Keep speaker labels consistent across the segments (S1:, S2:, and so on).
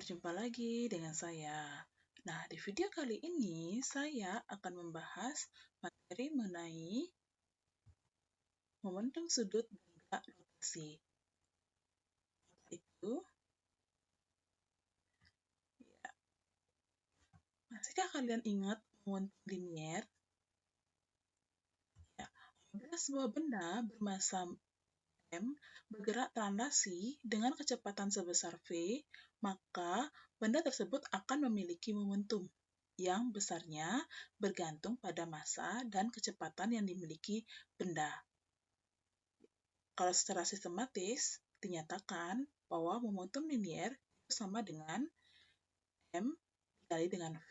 S1: berjumpa lagi dengan saya. Nah, di video kali ini saya akan membahas materi mengenai momentum sudut dan gerak rotasi. Itu, ya. Masihkah kalian ingat momentum linier? Ya, apabila sebuah benda bermassa M bergerak translasi dengan kecepatan sebesar V, maka benda tersebut akan memiliki momentum yang besarnya bergantung pada massa dan kecepatan yang dimiliki benda. Kalau secara sistematis, dinyatakan bahwa momentum linier itu sama dengan M dikali dengan V.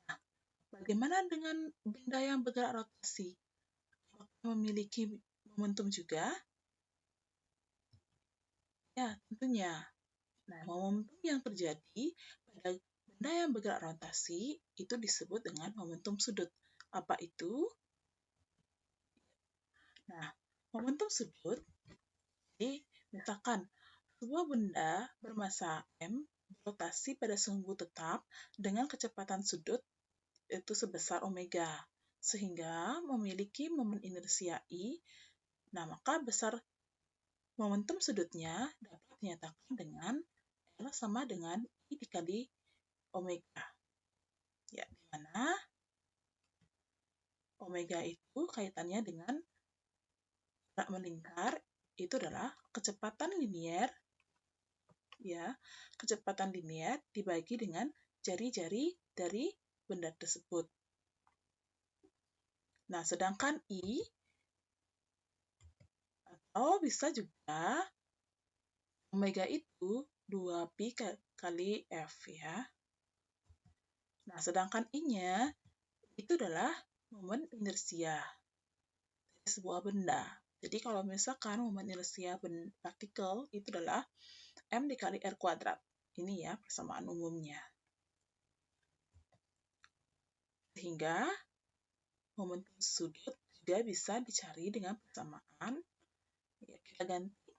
S1: Nah, bagaimana dengan benda yang bergerak rotasi? Apakah memiliki momentum juga? Ya, tentunya. Nah, momentum yang terjadi pada benda yang bergerak rotasi itu disebut dengan momentum sudut. Apa itu? Nah, momentum sudut, jadi misalkan sebuah benda bermassa M berotasi pada sumbu tetap dengan kecepatan sudut itu sebesar omega, sehingga memiliki momen inersia I. Nah, maka besar momentum sudutnya dapat dinyatakan dengan L sama dengan I dikali omega. Ya, di mana omega itu kaitannya dengan gerak melingkar, itu adalah kecepatan linier, ya, kecepatan linier dibagi dengan jari-jari dari benda tersebut. Nah, sedangkan I, atau bisa juga omega itu 2pi kali F, ya. Nah, sedangkan I-nya itu adalah momen inersia dari sebuah benda. Jadi kalau misalkan momen inersia partikel itu adalah M dikali R kuadrat. Ini ya persamaan umumnya. Sehingga momentum sudut juga bisa dicari dengan persamaan. Ya, kita ganti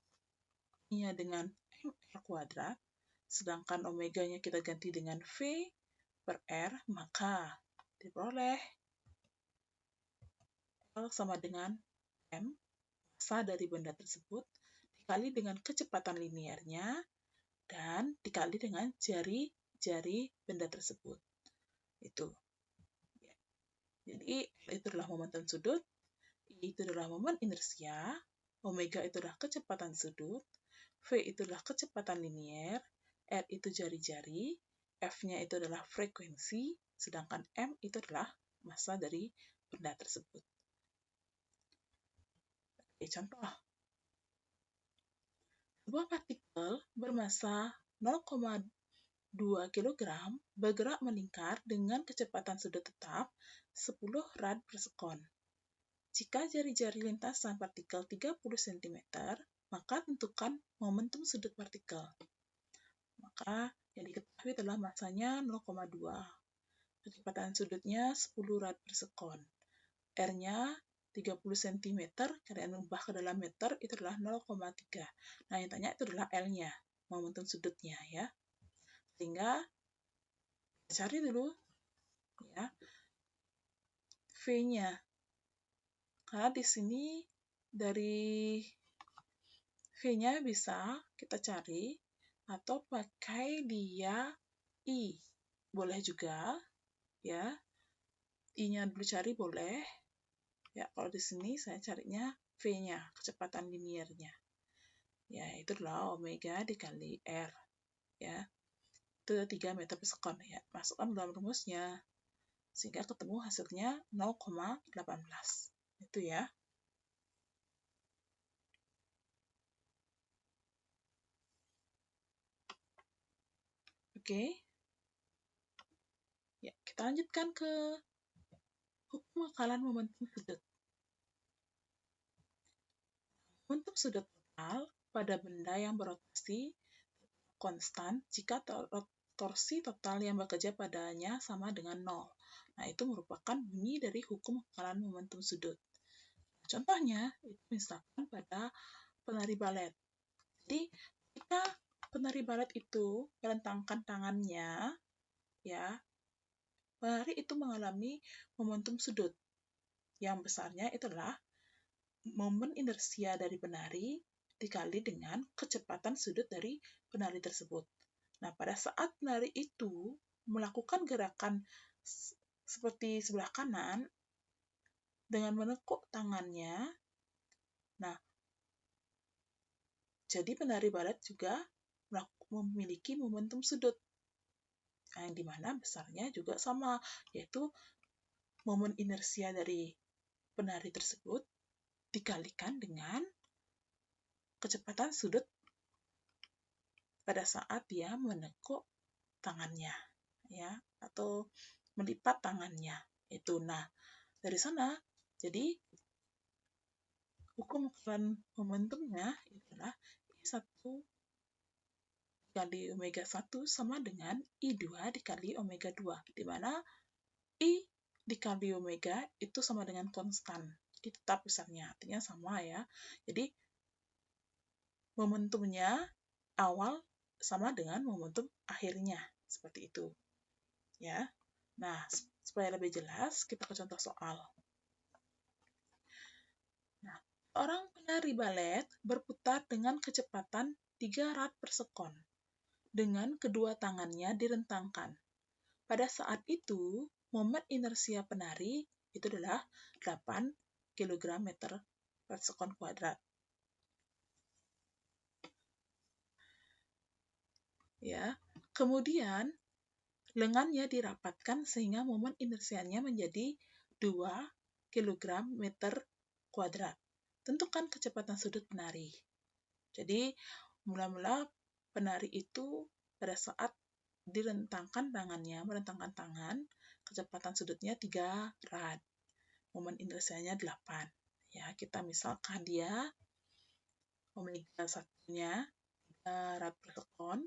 S1: I-nya dengan MR kuadrat, sedangkan omeganya kita ganti dengan V per R, maka diperoleh L sama dengan M, massa dari benda tersebut, dikali dengan kecepatan liniernya, dan dikali dengan jari-jari benda tersebut. Itu. Jadi, itu adalah momentum sudut, I itu adalah momen inersia, omega itu adalah kecepatan sudut, V itu adalah kecepatan linier, R itu jari-jari, F-nya itu adalah frekuensi, sedangkan M itu adalah massa dari benda tersebut. Oke, contoh. Sebuah partikel bermassa 0,2 kg bergerak melingkar dengan kecepatan sudut tetap 10 rad per sekon. Jika jari-jari lintasan partikel 30 cm, maka tentukan momentum sudut partikel. Maka yang diketahui adalah massanya 0,2. Kecepatan sudutnya 10 rad per sekon. R-nya 30 cm, kalian ubah ke dalam meter, itu adalah 0,3. Nah, yang tanya itu adalah L-nya, momentum sudutnya, ya. Sehingga, kita cari dulu, ya, V-nya. Karena di sini dari V-nya bisa kita cari atau pakai dia I. Boleh juga, ya. I-nya dulu cari boleh. Ya, kalau di sini saya carinya V-nya, kecepatan liniernya. Ya, itu adalah omega dikali R. Ya. Itu 3 meter per sekon, ya. Masukkan dalam rumusnya. Sehingga ketemu hasilnya 0,18. Itu ya. Oke. Ya, kita lanjutkan ke hukum kekalan momentum sudut. Momentum sudut total pada benda yang berotasi konstan jika torsi total yang bekerja padanya sama dengan 0. Nah, itu merupakan bunyi dari hukum kekalan momentum sudut. Contohnya, itu misalkan pada penari balet. Jadi, jika penari balet itu merentangkan tangannya, ya, penari itu mengalami momentum sudut. Yang besarnya itulah momen inersia dari penari dikali dengan kecepatan sudut dari penari tersebut. Nah, pada saat penari itu melakukan gerakan seperti sebelah kanan dengan menekuk tangannya, nah, jadi penari balet juga memiliki momentum sudut, yang dimana besarnya juga sama, yaitu momen inersia dari penari tersebut dikalikan dengan kecepatan sudut pada saat dia menekuk tangannya, ya, atau melipat tangannya. Itu. Nah, dari sana, jadi hukum peran momentumnya adalah I1 dikali omega 1 sama dengan I2 dikali omega 2, di mana I dikali omega itu sama dengan konstan. Jadi tetap besarnya, artinya sama ya. Jadi momentumnya awal sama dengan momentum akhirnya, seperti itu. Ya. Nah, supaya lebih jelas, kita ke contoh soal. Nah, orang penari balet berputar dengan kecepatan 3 rad per sekon dengan kedua tangannya direntangkan. Pada saat itu, momen inersia penari itu adalah 8 kg meter per sekon kuadrat. Ya. Kemudian, lengannya dirapatkan sehingga momen inersianya menjadi 2 kg meter kuadrat. Tentukan kecepatan sudut penari. Jadi, mula-mula penari itu pada saat direntangkan tangannya, merentangkan tangan, kecepatan sudutnya 3 rad. Momen inersianya 8. Ya, kita misalkan dia omega 1-nya 3 rad per sekon,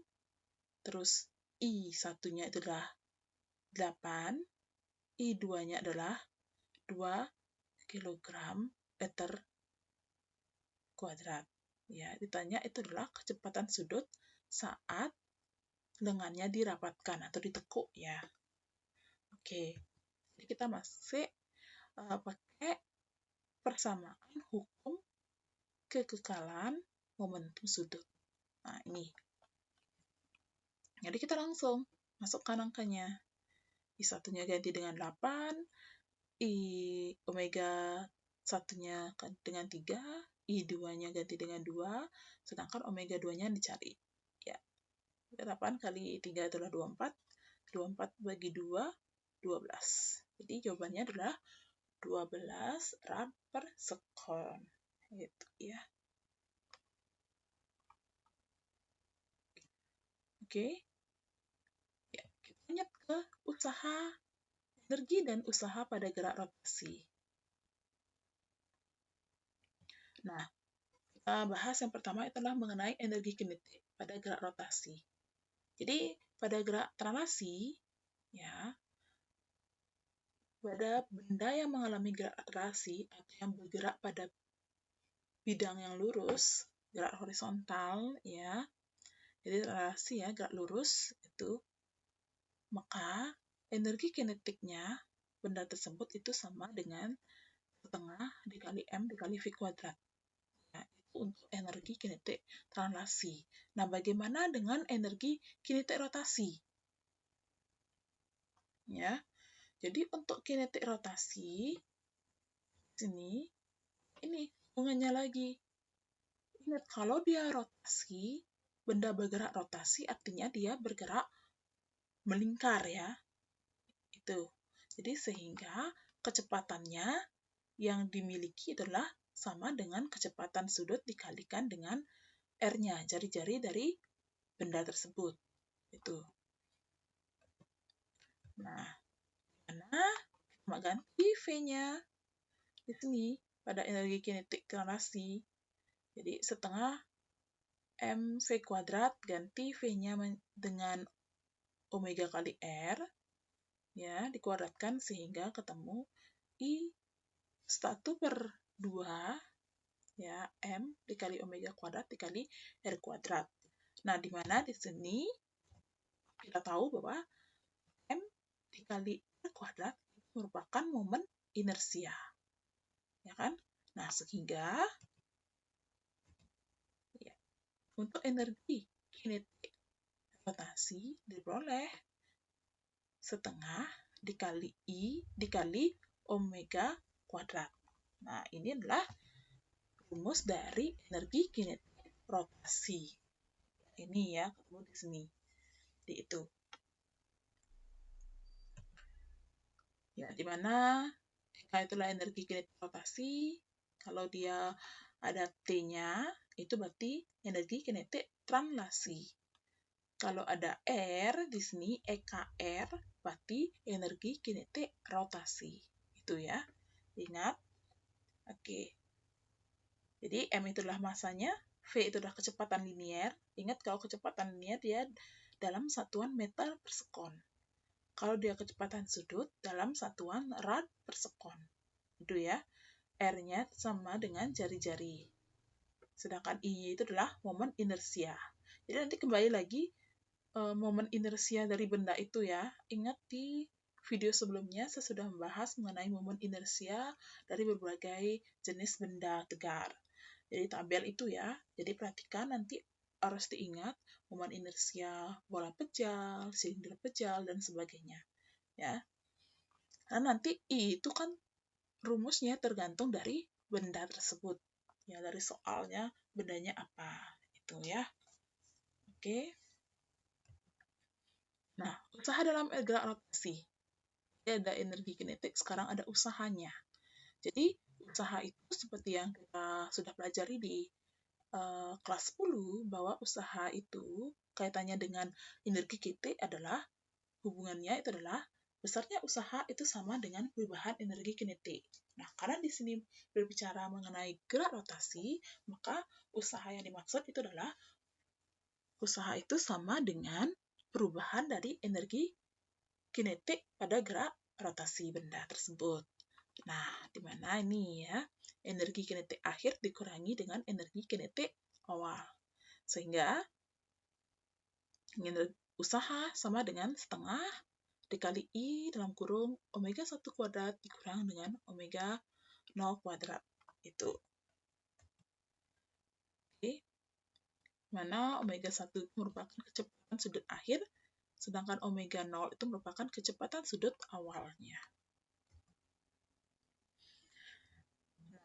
S1: terus I1-nya itu adalah 8, I2-nya adalah 2 kg meter kuadrat. Ya, ditanya itu adalah kecepatan sudut saat lengannya dirapatkan atau ditekuk ya. Oke. Jadi kita masih pakai persamaan hukum kekekalan momentum sudut. Nah, ini. Jadi kita langsung masukkan angkanya. I1-nya ganti dengan 8, I omega 1-nya dengan 3, I2-nya ganti dengan 2, sedangkan omega 2-nya dicari. Ya. 8 kali 3 adalah 24, 24 bagi 2, 12. Jadi jawabannya adalah 12 rad per sekon. Gitu ya. Oke. Ya, kita lanjut ke usaha energi dan usaha pada gerak rotasi. Nah, kita bahas yang pertama adalah mengenai energi kinetik pada gerak rotasi. Jadi, pada gerak translasi, ya, pada benda yang mengalami gerak rotasi atau yang bergerak pada bidang yang lurus, gerak horizontal, ya, jadi translasi ya, gerak lurus itu, maka energi kinetiknya benda tersebut itu sama dengan setengah dikali M dikali V kuadrat. Nah, itu untuk energi kinetik translasi. Nah, bagaimana dengan energi kinetik rotasi? Ya, jadi untuk kinetik rotasi, sini, ini hubungannya lagi. Ingat, kalau dia rotasi, benda bergerak rotasi artinya dia bergerak melingkar ya. Itu. Jadi sehingga kecepatannya yang dimiliki adalah sama dengan kecepatan sudut dikalikan dengan R-nya, jari-jari dari benda tersebut. Itu. Nah, karena kita ganti V-nya di sini pada energi kinetik translasi. Jadi setengah mv kuadrat ganti V-nya dengan omega kali R, ya, dikuadratkan sehingga ketemu I1 per 2, ya, M dikali omega kuadrat dikali R kuadrat. Nah, di mana di sini kita tahu bahwa M dikali R kuadrat merupakan momen inersia. Ya kan? Nah, sehingga ya, untuk energi kinetik rotasi diperoleh setengah dikali I dikali omega kuadrat. Nah, ini adalah rumus dari energi kinetik rotasi. Ini ya, ketemu di sini. Di itu. Ya, di mana itulah energi kinetik rotasi. Kalau dia ada T-nya, itu berarti energi kinetik translasi. Kalau ada R di sini, EKR, berarti energi kinetik rotasi. Itu ya. Ingat. Oke. Jadi M itu adalah masanya, V itu adalah kecepatan linier. Ingat kalau kecepatan linier dia dalam satuan meter per sekon. Kalau dia kecepatan sudut dalam satuan rad per sekon. Itu ya. R-nya sama dengan jari-jari. Sedangkan I-nya itu adalah momen inersia. Jadi nanti kembali lagi momen inersia dari benda itu ya. Ingat di video sebelumnya saya sudah membahas mengenai momen inersia dari berbagai jenis benda tegar. Jadi tabel itu ya. Jadi perhatikan nanti harus diingat momen inersia bola pejal, silinder pejal, dan sebagainya. Ya. Karena nanti I itu kan rumusnya tergantung dari benda tersebut. Ya, dari soalnya bendanya apa. Itu ya. Oke. Nah, usaha dalam gerak rotasi. Jadi ada energi kinetik, sekarang ada usahanya. Jadi, usaha itu seperti yang kita sudah pelajari di kelas 10, bahwa usaha itu kaitannya dengan energi kinetik adalah, hubungannya itu adalah, besarnya usaha itu sama dengan perubahan energi kinetik. Nah, karena di sini berbicara mengenai gerak rotasi, maka usaha yang dimaksud itu adalah, usaha itu sama dengan perubahan dari energi kinetik pada gerak rotasi benda tersebut. Nah, di mana ini ya, energi kinetik akhir dikurangi dengan energi kinetik awal. Sehingga usaha sama dengan setengah dikali I dalam kurung omega 1 kuadrat dikurang dengan omega 0 kuadrat. Itu. Oke. Mana omega 1 merupakan kecepatan sudut akhir, sedangkan omega 0 itu merupakan kecepatan sudut awalnya.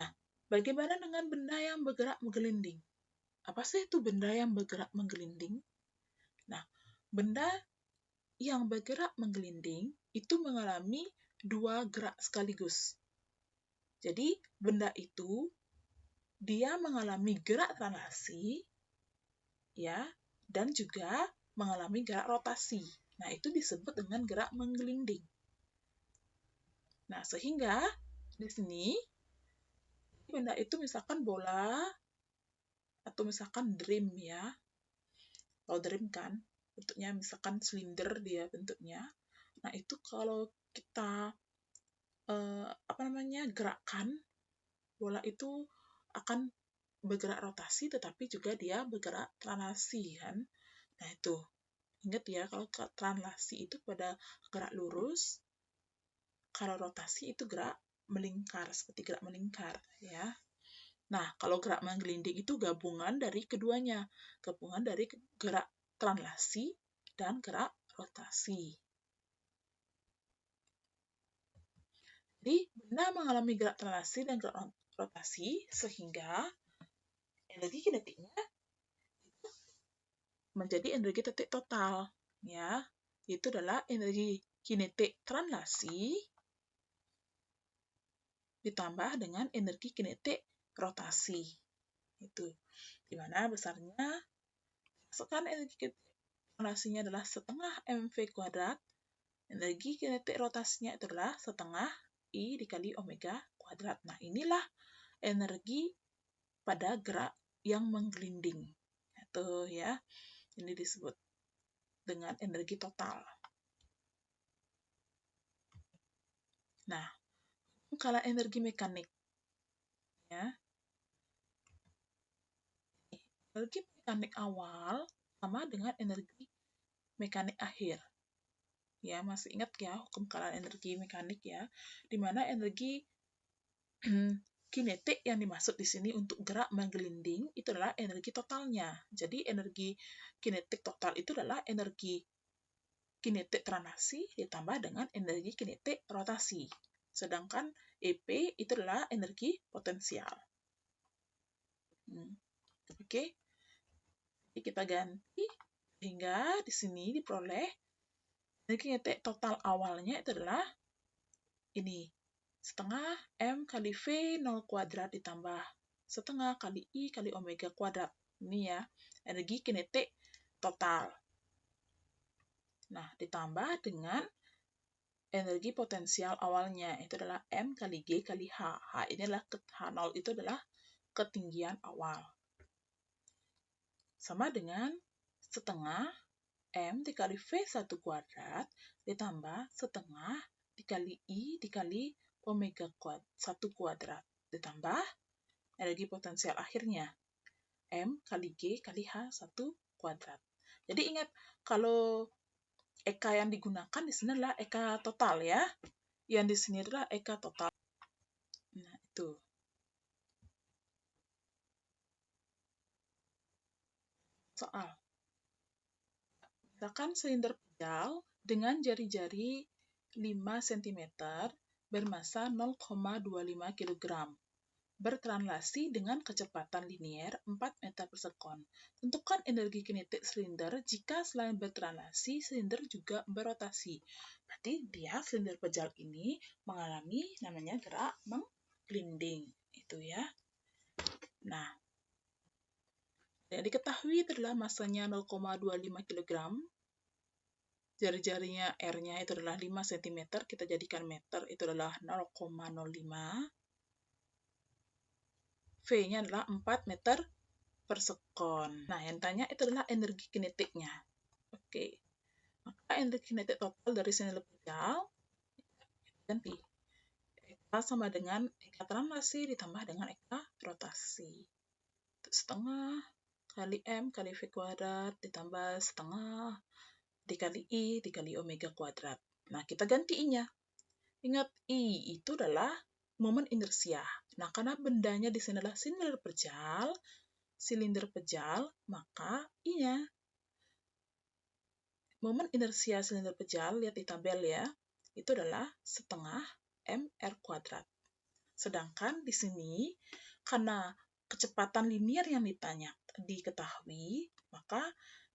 S1: Nah, bagaimana dengan benda yang bergerak menggelinding? Apa sih itu benda yang bergerak menggelinding? Nah, benda yang bergerak menggelinding itu mengalami dua gerak sekaligus. Jadi, benda itu dia mengalami gerak translasi ya, dan juga mengalami gerak rotasi. Nah, itu disebut dengan gerak menggelinding. Nah, sehingga di sini benda itu misalkan bola atau misalkan drum ya. Kalau drum kan bentuknya misalkan silinder dia bentuknya. Nah, itu kalau kita gerakan bola itu akan bergerak rotasi tetapi juga dia bergerak translasi kan. Nah, itu ingat ya, kalau translasi itu pada gerak lurus, kalau rotasi itu gerak melingkar, seperti gerak melingkar ya. Nah, kalau gerak menggelinding itu gabungan dari keduanya, gabungan dari gerak translasi dan gerak rotasi. Jadi, benda mengalami gerak translasi dan gerak rotasi sehingga energi kinetiknya menjadi energi kinetik total, ya. Itu adalah energi kinetik translasi ditambah dengan energi kinetik rotasi. Itu. Di mana besarnya masukkan energi kinetik translasinya adalah setengah mv kuadrat, energi kinetik rotasinya adalah setengah I dikali omega kuadrat. Nah, inilah energi pada gerak yang menggelinding. Itu ya. Ini disebut dengan energi total. Nah, kalau energi mekanik ya. Energi mekanik awal sama dengan energi mekanik akhir. Ya, masih ingat ya hukum kekalahan energi mekanik ya, di mana energi kinetik yang dimaksud di sini untuk gerak menggelinding itu adalah energi totalnya. Jadi energi kinetik total itu adalah energi kinetik transaksi ditambah dengan energi kinetik rotasi. Sedangkan EP itu adalah energi potensial. Oke. Jadi kita ganti sehingga di sini diperoleh energi kinetik total awalnya itu adalah ini, setengah M kali V 0 kuadrat ditambah setengah kali I kali omega kuadrat. Ini ya, energi kinetik total. Nah, ditambah dengan energi potensial awalnya, itu adalah M kali G kali H. H ini adalah H0 itu adalah ketinggian awal. Sama dengan setengah M dikali V1 kuadrat ditambah setengah dikali I dikali omega 1 kuadrat ditambah energi potensial akhirnya M kali G kali H1 kuadrat. Jadi ingat, kalau eka yang digunakan di sini adalah eka total ya. Yang di sini adalah eka total. Nah, itu. Soal. Misalkan silinder pejal dengan jari-jari 5 cm bermassa 0,25 kg bertranslasi dengan kecepatan linier 4 meter per sekon. Tentukan energi kinetik silinder jika selain bertranslasi, silinder juga berotasi. Berarti dia, silinder pejal ini, mengalami namanya gerak menggelinding. Itu ya. Nah, yang diketahui itu adalah massanya 0,25 kg. Jari-jarinya R-nya itu adalah 5 cm. Kita jadikan meter, itu adalah 0,05. V-nya adalah 4 meter per sekon. Nah, yang tanya itu adalah energi kinetiknya. Oke. Maka energi kinetik total dari silinder pejal ganti. Eka sama dengan eka translasi ditambah dengan eka rotasi. Setengah kali M kali V kuadrat ditambah setengah dikali I dikali omega kuadrat. Nah, kita ganti I-nya. Ingat, I itu adalah momen inersia. Nah, karena bendanya di sini adalah silinder pejal, maka I-nya. Momen inersia silinder pejal, lihat di tabel ya, itu adalah setengah mr kuadrat. Sedangkan di sini, karena kecepatan linier yang diketahui, maka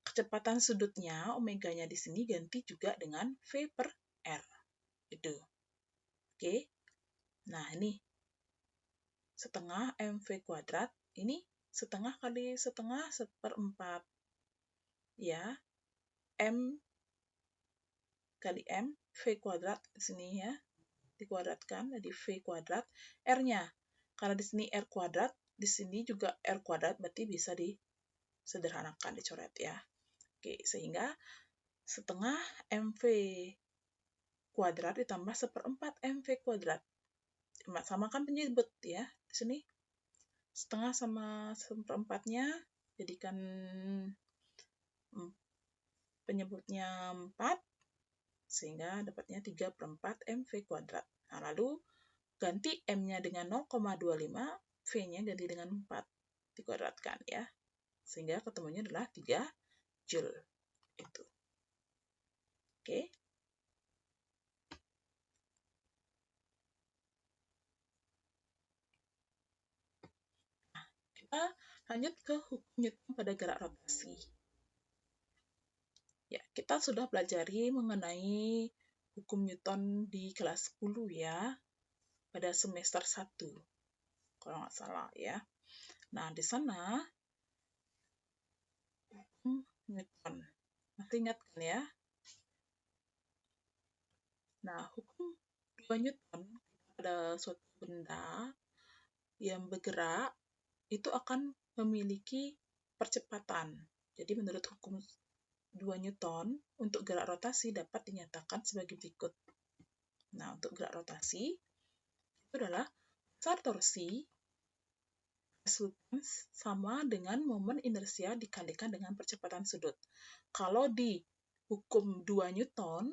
S1: kecepatan sudutnya, omeganya di sini ganti juga dengan V per R. Gitu. Oke. Nah, ini setengah mv kuadrat, ini setengah kali setengah seperempat. Ya, M kali M, V kuadrat di sini ya, dikuadratkan jadi V kuadrat, R-nya. Karena di sini R kuadrat, di sini juga R kuadrat, berarti bisa disederhanakan, dicoret ya. Oke, sehingga setengah MV kuadrat ditambah seperempat MV kuadrat. Sama kan penyebut ya, di sini. Setengah sama seperempatnya, jadikan penyebutnya 4, sehingga dapatnya 3/4 MV kuadrat. Nah, lalu ganti M-nya dengan 0,25, V-nya ganti dengan 4, dikuadratkan ya. Sehingga ketemunya adalah 3 Joule. Itu. Oke. Nah, kita lanjut ke hukum Newton pada gerak rotasi. Ya, kita sudah pelajari mengenai hukum Newton di kelas 10 ya, pada semester 1, kalau nggak salah ya. Nah, di sana hukum Newton. Masih ingat kan ya? Nah, hukum 2 Newton pada suatu benda yang bergerak itu akan memiliki percepatan. Jadi menurut hukum 2 Newton, untuk gerak rotasi dapat dinyatakan sebagai berikut. Nah, untuk gerak rotasi itu adalah besar torsi resultan sama dengan momen inersia dikalikan dengan percepatan sudut. Kalau di hukum 2 Newton,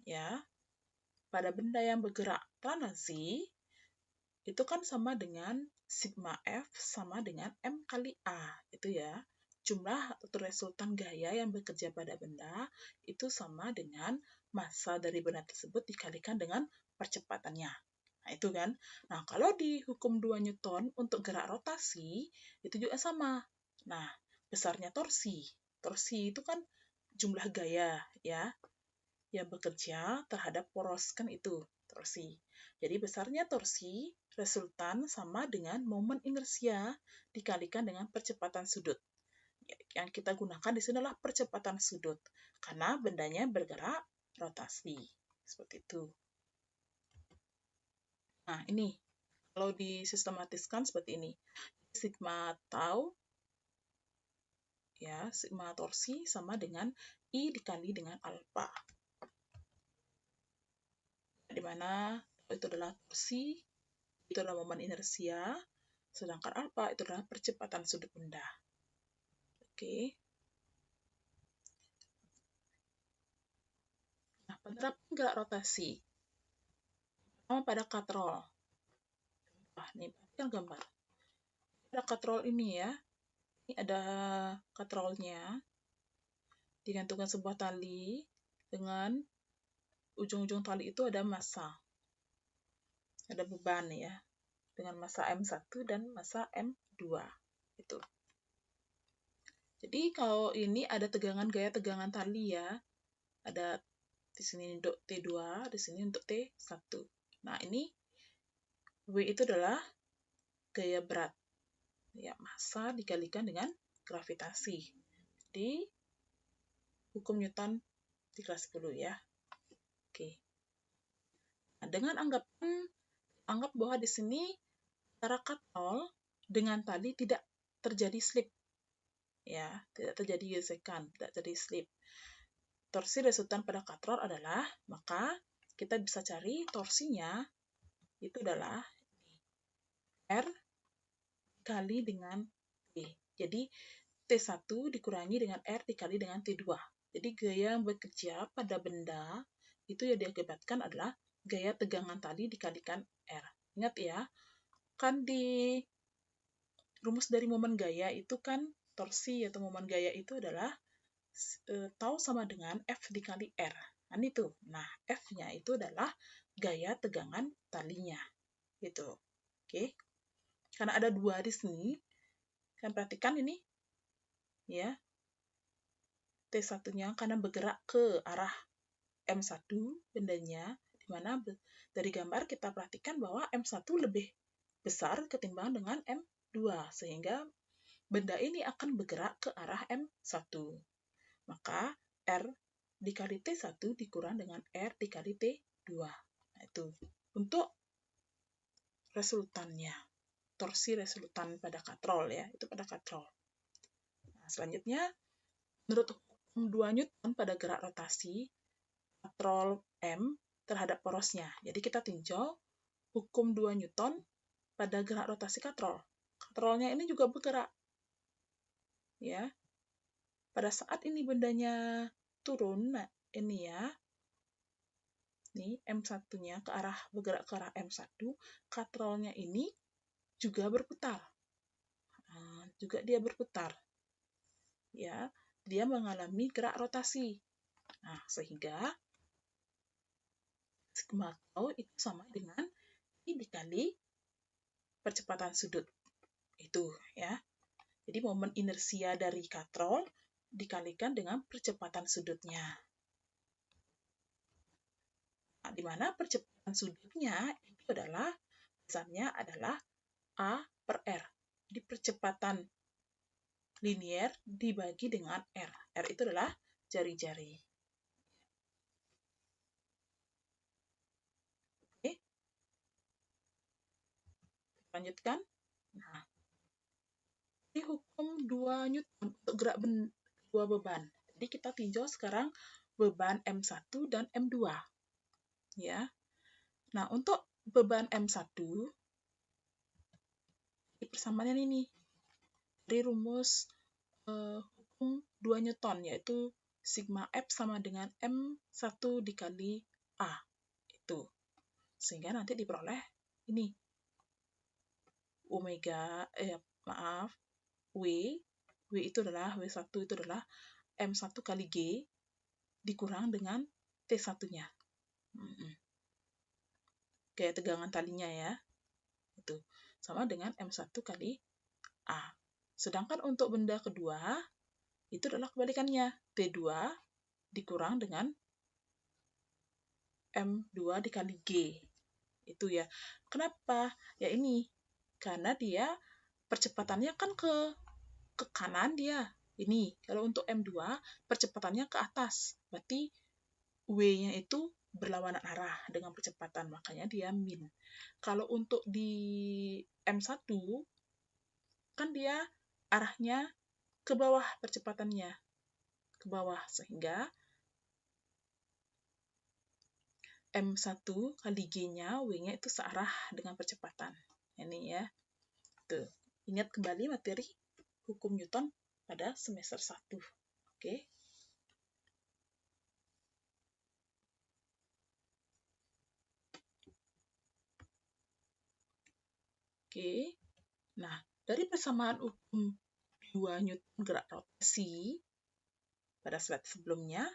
S1: ya, pada benda yang bergerak planasi, itu kan sama dengan sigma F sama dengan M kali A, itu ya. Jumlah atau resultan gaya yang bekerja pada benda itu sama dengan massa dari benda tersebut dikalikan dengan percepatannya. Nah, itu kan. Nah, kalau di hukum 2 Newton untuk gerak rotasi, itu juga sama. Nah, besarnya torsi. Torsi itu kan jumlah gaya, ya, yang bekerja terhadap poros, kan itu, torsi. Jadi, besarnya torsi resultan sama dengan momen inersia dikalikan dengan percepatan sudut. Yang kita gunakan di sini adalah percepatan sudut, karena bendanya bergerak rotasi. Seperti itu. Nah, ini kalau disistematiskan seperti ini. Sigma tau, ya, sigma torsi sama dengan I dikali dengan alfa. Di mana itu adalah torsi, itu adalah momen inersia, sedangkan alfa itu adalah percepatan sudut benda. Oke. Nah, penerapan gerak rotasi. Pertama pada katrol. Nah, ini perhatikan gambar. Pada katrol ini ya, ini ada katrolnya, digantungkan sebuah tali dengan ujung-ujung tali itu ada massa, ada beban ya, dengan massa M1 dan massa M2 itu. Jadi kalau ini ada tegangan gaya tegangan tali ya, ada di sini untuk T2, di sini untuk T1. Nah, ini W itu adalah gaya berat, ya, massa dikalikan dengan gravitasi. Di hukum Newton di kelas 10 ya. Oke. Nah, dengan anggap bahwa di sini antara katrol dengan tali tidak terjadi slip. Ya, tidak terjadi gesekan, tidak terjadi slip. Torsi resultan pada katrol adalah, maka kita bisa cari torsinya itu adalah R dikali dengan T. Jadi, T1 dikurangi dengan R dikali dengan T2. Jadi, gaya yang bekerja pada benda itu yang diakibatkan adalah gaya tegangan tali dikalikan R. Ingat ya, kan di rumus dari momen gaya itu kan torsi atau momen gaya itu adalah tau sama dengan F dikali R. Kan itu. Nah, F-nya itu adalah gaya tegangan talinya. Gitu. Oke. Karena ada dua di sini, kan perhatikan ini. Ya. T1-nya karena bergerak ke arah M1 bendanya, di mana dari gambar kita perhatikan bahwa M1 lebih besar ketimbang dengan M2, sehingga benda ini akan bergerak ke arah M1. Maka R dikali T1 dikurang dengan R dikali T2. Nah, itu untuk resultannya. Torsi resultan pada katrol ya, itu pada katrol. Nah, selanjutnya, menurut hukum 2 Newton pada gerak rotasi, katrol M terhadap porosnya. Jadi kita tinjau hukum 2 Newton pada gerak rotasi katrol. Katrolnya ini juga bergerak. Ya. Pada saat ini bendanya turun, nah ini ya, nih M1-nya bergerak ke arah M1, katrolnya ini juga berputar. Nah, juga dia berputar. Ya, dia mengalami gerak rotasi. Nah, sehingga sigma tau itu sama dengan I dikali percepatan sudut. Itu ya. Jadi momen inersia dari katrol dikalikan dengan percepatan sudutnya. Nah, di mana percepatan sudutnya itu adalah besarnya adalah A per R. Di percepatan linier dibagi dengan R. R itu adalah jari-jari. Oke. Lanjutkan. Nah, di hukum 2 Newton untuk gerak dua beban. Jadi kita tinjau sekarang beban M1 dan M2. Ya. Nah, untuk beban M1 persamaan ini dari rumus hukum 2 Newton, yaitu sigma F sama dengan M1 dikali A. Itu. Sehingga nanti diperoleh ini. W itu adalah, W1 itu adalah M1 kali G dikurang dengan T1-nya. Kayak tegangan talinya ya. Itu. Sama dengan M1 kali A. Sedangkan untuk benda kedua, itu adalah kebalikannya. T2 dikurang dengan M2 dikali G. Itu ya. Kenapa? Ya ini. Karena dia percepatannya kan ke kanan dia. Ini. Kalau untuk M2, percepatannya ke atas. Berarti W-nya itu berlawanan arah dengan percepatan. Makanya dia min. Kalau untuk di M1, kan dia arahnya ke bawah percepatannya. Ke bawah. Sehingga M1 kali G-nya, W-nya itu searah dengan percepatan. Ini ya. Tuh. Ingat kembali materi hukum Newton pada semester 1. Oke. Oke. Nah, dari persamaan hukum 2 Newton gerak rotasi pada slide sebelumnya,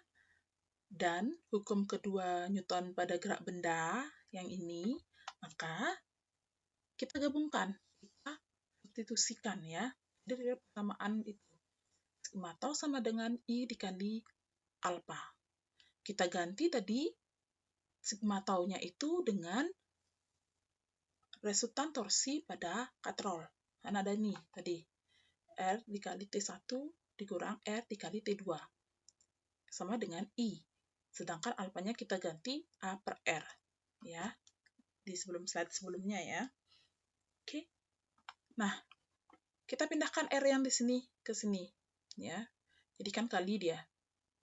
S1: dan hukum kedua Newton pada gerak benda yang ini, maka kita gabungkan, kita substitusikan ya, dari persamaan itu. Sigma tau sama dengan I dikali alfa. Kita ganti tadi sigma tau-nya itu dengan resultan torsi pada katrol. Kan ada nih tadi, R dikali T1 dikurang R dikali T2. Sama dengan I. Sedangkan alfanya kita ganti A per R. Ya, di slide sebelumnya ya. Oke. Nah, kita pindahkan R yang di sini ke sini. Ya, jadi kan kali dia.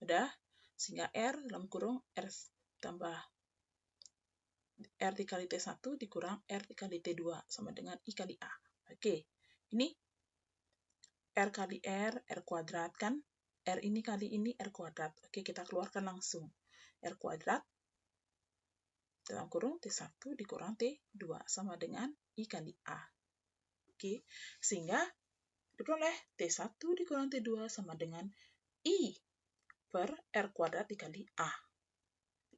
S1: Udah, sehingga R dalam kurung R tambah R dikali T1 dikurang R dikali T2 sama dengan I kali A. Oke, ini R kali R kuadrat kan? R ini kali ini R kuadrat. Oke, kita keluarkan langsung. R kuadrat dalam kurung T1 dikurang T2 sama dengan I kali A. Oke, sehingga diperoleh T1 dikurang T2 sama dengan I per R kuadrat dikali A.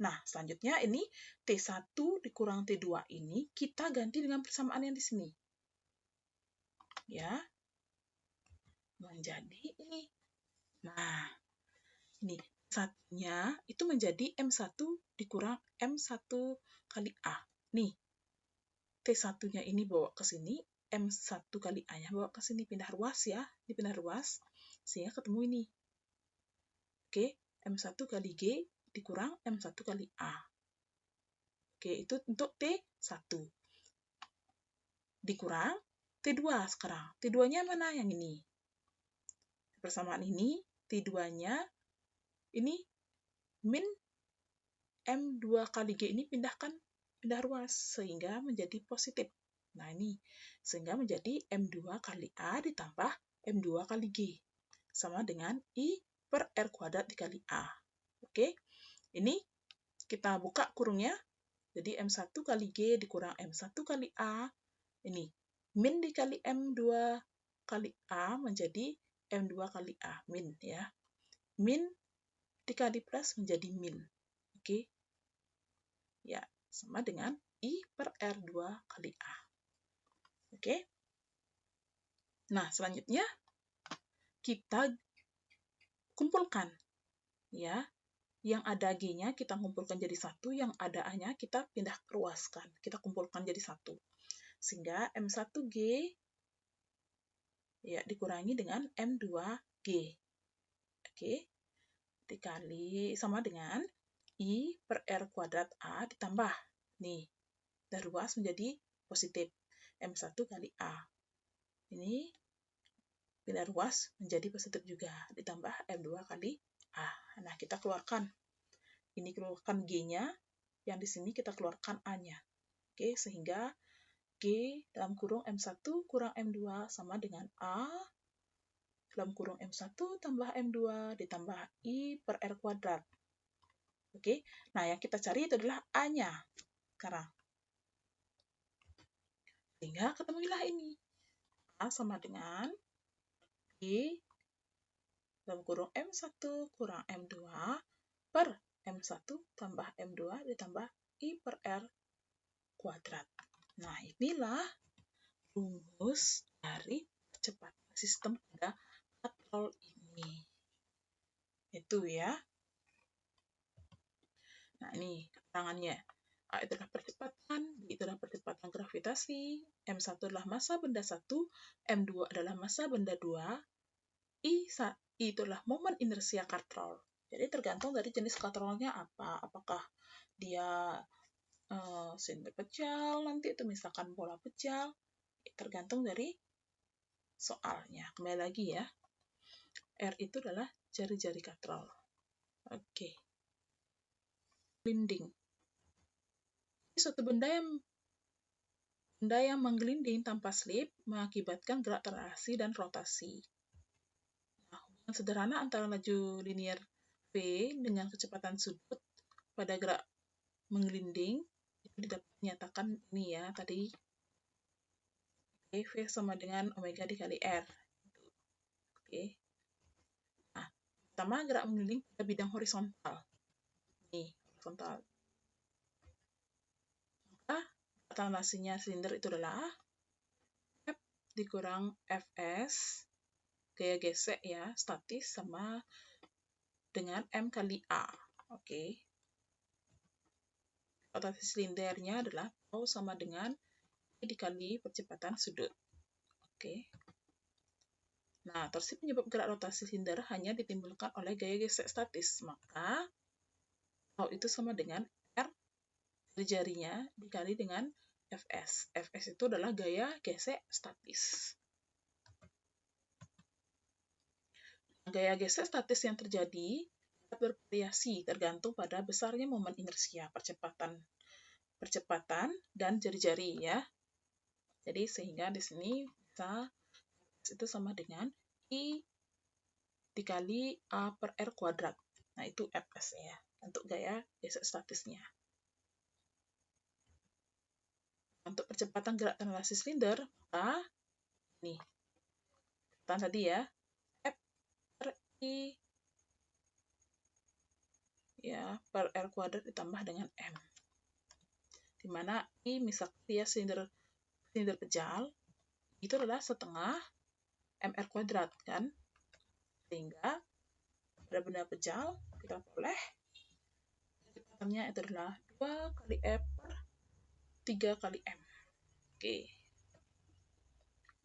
S1: Nah, selanjutnya ini T1 dikurang T2 ini kita ganti dengan persamaan yang di sini. Ya, menjadi ini. Nah, ini satunya itu menjadi M1 dikurang M1 kali A. Nih, T1-nya ini bawa ke sini, M1 kali A-nya bawa ke sini, pindah ruas ya, dipindah ruas, sehingga ketemu ini. Oke, M1 kali G dikurang M1 kali A. Oke, itu untuk T1. Dikurang T2 sekarang. T2-nya mana? Yang ini. Persamaan ini, T2-nya ini min M2 kali G ini pindah ruas sehingga menjadi positif. Nah, ini sehingga menjadi M2 kali A ditambah M2 kali G sama dengan I per R kuadrat dikali A. Oke, ini kita buka kurungnya. Jadi M1 kali G dikurang M1 kali A. Ini min dikali M2 kali A menjadi M2 kali A, min ya. Min dikali plus menjadi min. Oke. Ya, sama dengan I per R2 kali A. Oke. Nah, selanjutnya kita kumpulkan. Ya, yang ada G-nya kita kumpulkan jadi satu, yang ada A-nya kita pindah ruaskan. Kita kumpulkan jadi satu. Sehingga M1G ya dikurangi dengan M2G. Oke. Dikali sama dengan I per R kuadrat A ditambah. Nih, dari ruas menjadi positif. M1 kali A. Ini pindah ruas menjadi positif juga. Ditambah M2 kali A. Nah, kita keluarkan. Ini keluarkan G-nya. Yang di sini kita keluarkan A-nya. Oke, sehingga G dalam kurung M1 kurang M2 sama dengan A dalam kurung M1 tambah M2 ditambah I per R kuadrat. Oke, nah yang kita cari itu adalah A-nya sekarang. Sehingga ketemulah ini. A sama dengan I dalam kurung M1 kurang M2 per M1 tambah M2 ditambah I per R kuadrat. Nah, inilah rumus dari percepatan sistem pada katrol ini. Itu ya. Nah, ini keterangannya. A itulah percepatan, B itulah percepatan gravitasi, M1 adalah massa benda 1, M2 adalah massa benda 2, I itulah momen inersia katrol. Jadi tergantung dari jenis katrolnya apa. Apakah dia silinder pejal, nanti itu misalkan bola pejal, tergantung dari soalnya. Kembali lagi ya. R itu adalah jari-jari katrol. Oke. Gelinding. Suatu benda yang menggelinding tanpa slip mengakibatkan gerak translasi dan rotasi. Nah, hubungan sederhana antara laju linier V dengan kecepatan sudut pada gerak menggelinding itu dapat dinyatakan ini ya tadi V sama dengan omega dikali R. Oke. Nah, pertama gerak menggelinding pada bidang horizontal. Ini horizontal. Maka translasinya silinder itu adalah F dikurang Fs gaya gesek ya statis sama dengan M kali A. Oke. Rotasi silindernya adalah tau sama dengan I dikali percepatan sudut. Oke. Nah, torsi penyebab gerak rotasi silinder hanya ditimbulkan oleh gaya gesek statis. Maka tau itu sama dengan R jari-jarinya dikali dengan Fs. Fs itu adalah gaya gesek statis. Gaya gesek statis yang terjadi bervariasi tergantung pada besarnya momen inersia, percepatan dan jari-jari ya. Jadi sehingga di sini bisa itu sama dengan I dikali A per R kuadrat. Nah, itu Fs ya, untuk gaya gesek statisnya. Untuk percepatan gerak translasi silinder, maka ini percepatan tadi ya, F per I ya per R kuadrat ditambah dengan M. Di mana I misalkan dia silinder pejal, itu adalah setengah MR kuadrat kan. Sehingga pada benda pejal kita boleh kecepatannya itu adalah 2 kali F per 3 kali M. Oke.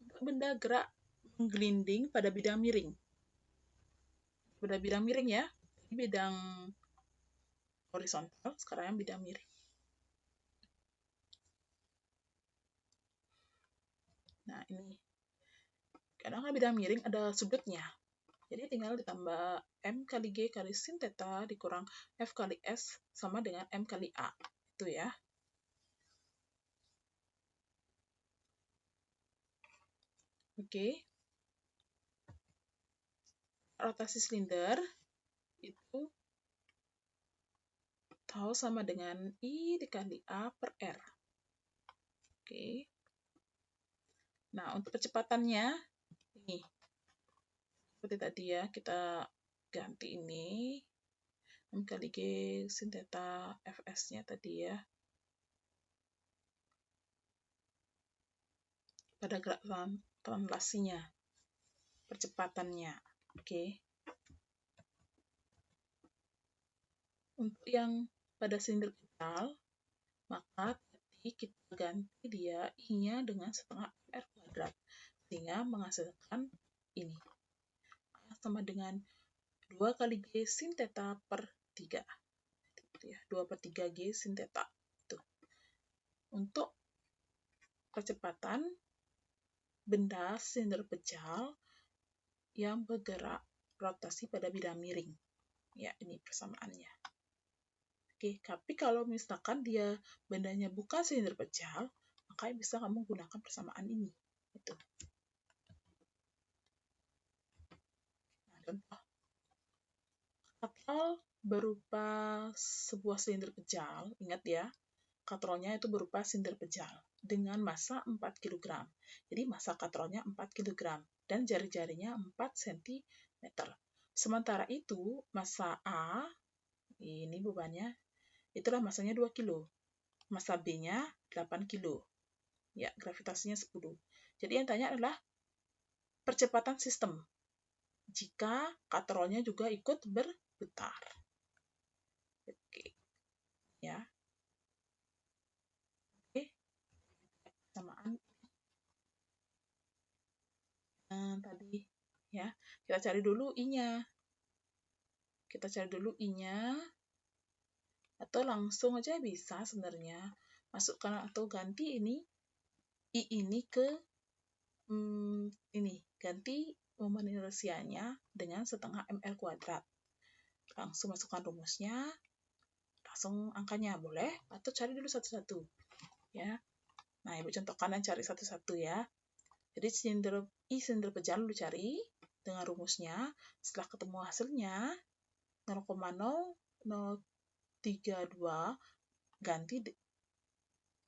S1: Untuk benda gerak menggelinding pada bidang miring. Pada bidang miring ya, bidang horizontal, sekarang yang bidang miring. Nah, ini. Kadang bidang miring ada sudutnya. Jadi tinggal ditambah M kali G kali sin theta dikurang F kali S sama dengan M kali A. Itu ya. Oke. Rotasi silinder itu tau sama dengan I dikali A per R. Oke. Nah, untuk kecepatannya, ini. Seperti tadi ya, kita ganti ini. M kali G sin theta Fs-nya tadi ya. Pada gerak translasinya, percepatannya. Oke. Untuk yang pada silinder pejal, maka tadi kita ganti dia I-nya dengan setengah R kuadrat. Sehingga menghasilkan ini. A sama dengan 2 kali G sin theta per 3. Ya, 2 per 3 G sin theta. Itu. Untuk percepatan benda silinder pejal yang bergerak rotasi pada bidang miring. Ya, ini persamaannya. Oke, tapi kalau misalkan dia bendanya bukan silinder pejal, makanya bisa kamu gunakan persamaan ini. Gitu. Nah, contoh. Katrol berupa sebuah silinder pejal, ingat ya, katrolnya itu berupa silinder pejal dengan massa 4 kg. Jadi massa katrolnya 4 kg dan jari-jarinya 4 cm. Sementara itu, massa A, ini bebannya, itulah massanya 2 kg. Massa B-nya 8 kg. Ya, gravitasinya 10. Jadi yang tanya adalah percepatan sistem jika katrolnya juga ikut berputar. Oke. Ya. Oke. Samaan tadi ya. Kita cari dulu I-nya. Kita cari dulu I-nya. Atau langsung aja bisa sebenarnya. Masukkan atau ganti ini I ini ke ini. Ganti momen inersianya dengan setengah ml kuadrat. Langsung masukkan rumusnya. Langsung angkanya boleh atau cari dulu satu-satu. Ya. Nah, Ibu contohkan dan cari satu-satu ya. Jadi silinder pejal lu cari dengan rumusnya. Setelah ketemu hasilnya 0,0032 ganti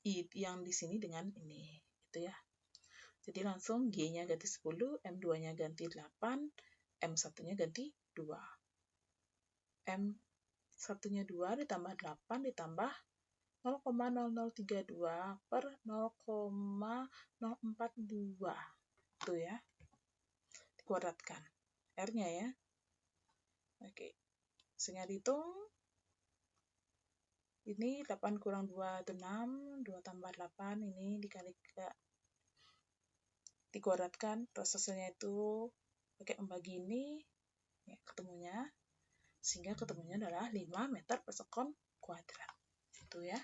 S1: I yang di sini dengan ini, gitu ya. Jadi langsung G-nya ganti 10, M2-nya ganti 8, M1-nya ganti 2. M1-nya 2 ditambah 8 ditambah 0,0032 per 0,042. Itu ya. Dikuadratkan. R-nya ya. Oke. Sehingga dihitung. Ini 8 kurang 2 itu 6. 2 tambah 8 ini dikali 3. Dikuadratkan. Terus hasilnya itu pakai membagi ini. Ya, ketemunya. Sehingga ketemunya adalah 5 meter per sekon kuadrat. Itu ya.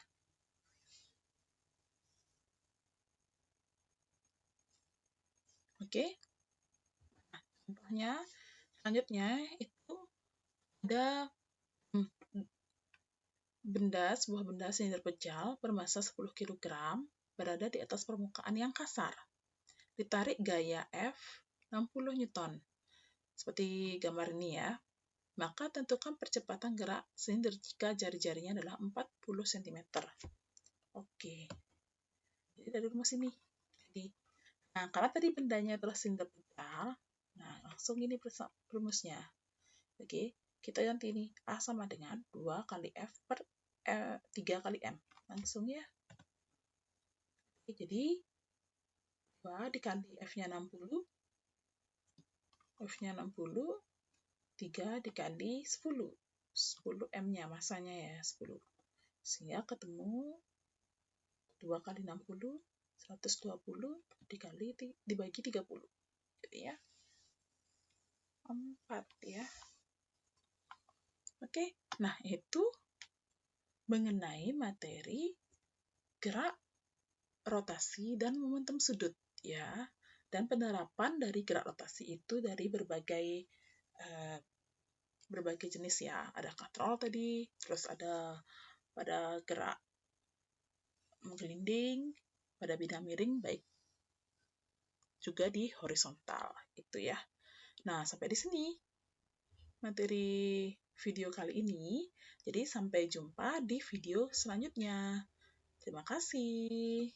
S1: Oke. Nah, contohnya selanjutnya itu ada sebuah benda silinder pejal bermassa 10 kg berada di atas permukaan yang kasar. Ditarik gaya F 60 Newton. Seperti gambar ini ya. Maka tentukan percepatan gerak silinder jika jari-jarinya adalah 40 cm. Oke. Jadi dari rumus ini. Nah, karena tadi bendanya adalah silinder pejal, nah langsung ini rumusnya. Oke, kita ganti ini. A sama dengan 2 kali F per 3 kali M. Langsung ya. Oke, jadi 2 dikali F-nya 60. F-nya 60. 3 dikali 10. 10 M-nya, masanya ya, 10. Sehingga ketemu 2 kali 60, 120 dibagi 30. Jadi ya, 4 ya. Oke, nah itu mengenai materi gerak, rotasi, dan momentum sudut ya. Dan penerapan dari gerak rotasi itu dari berbagai jenis ya. Ada katrol tadi, terus ada pada gerak menggelinding, pada bidang miring, baik juga di horizontal itu ya. Nah, sampai di sini materi video kali ini. Jadi sampai jumpa di video selanjutnya. Terima kasih.